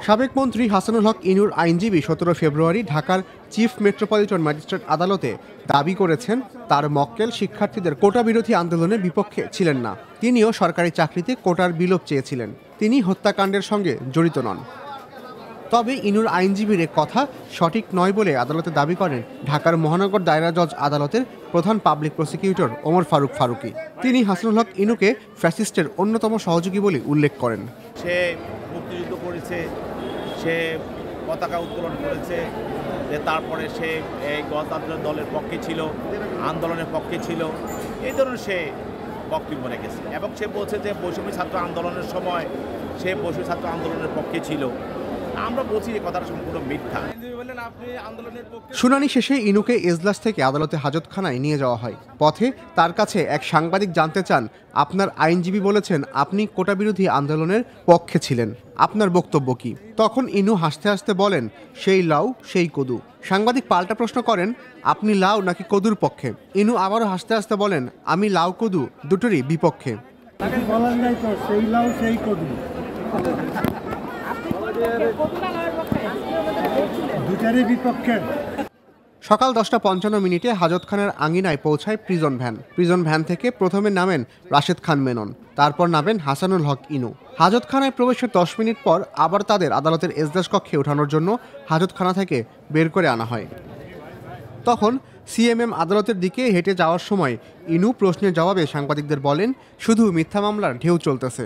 সাবেক মন্ত্রী হাসানুল হক ইনুর আইনজীবী 17 ফেব্রুয়ারি ঢাকার চিফ মেট্রোপলিটন ম্যাজিস্ট্রেট আদালতে দাবি করেছেন তার মক্কেল শিক্ষার্থীদের কোটা বিরোধী আন্দোলনের বিপক্ষে ছিলেন না। তিনিও সরকারি চাকরিতে কোটার বিলোপ চেয়েছিলেন। তিনি হত্যাকাণ্ডের সঙ্গে জড়িত নন। তবে ইনুর আইনজীবীর কথা সঠিক নয় বলে আদালতে দাবি করেন ঢাকার মহানগর দায়রা জজ আদালতের প্রধান পাবলিক প্রসিকিউটর ওমর ফারুক ফারুকী। তিনি হাসানুল হক ইনুকে ফ্যাসিস্টের অন্যতম সহযোগী বলে উল্লেখ করেন। সে মুক্তিযুদ্ধ করেছে, সে পতাকা উত্তোলন করেছে, যে তারপরে সে এই গণতান্ত্রিক দলের পক্ষে ছিল, আন্দোলনের পক্ষে ছিল, এই ধরনের সে বক্তব্য রেখেছে। এবং সে বলছে যে বৈষম্য ছাত্র আন্দোলনের সময় সে বৈষম্য ছাত্র আন্দোলনের পক্ষে ছিল। আমরা বলছি এই কথাটা সম্পূর্ণ মিথ্যা। শুনানি শেষে ইনুকে এজলাস থেকে আদালতে হাজতখানায় নিয়ে যাওয়া হয়। পথে তার কাছে এক সাংবাদিক জানতে চান, আপনার আইনজীবী বলেছেন আপনি কোটা বিরোধী আন্দোলনের পক্ষে ছিলেন, আপনার বক্তব্য কি? তখন ইনু হাসতে হাসতে বলেন, সেই লাউ সেই কদু। সাংবাদিক পাল্টা প্রশ্ন করেন, আপনি লাউ নাকি কদুর পক্ষে? ইনু আবারও হাসতে হাসতে বলেন, আমি লাউ কদু দুটোরই বিপক্ষে। সকাল 10:55 হাজতখানার আঙিনায় পৌঁছায় প্রিজন ভ্যান থেকে প্রথমে নামেন রাশেদ খান মেনন, তারপর নামেন হাসানুল হক ইনু। হাজতখানায় প্রবেশের 10 মিনিট পর আবার তাদের আদালতের এজলাস কক্ষে ওঠানোর জন্য হাজতখানা থেকে বের করে আনা হয়। তখন সিএমএম আদালতের দিকে হেঁটে যাওয়ার সময় ইনু প্রশ্নের জবাবে সাংবাদিকদের বলেন, শুধু মিথ্যা মামলার ঢেউ চলতেছে।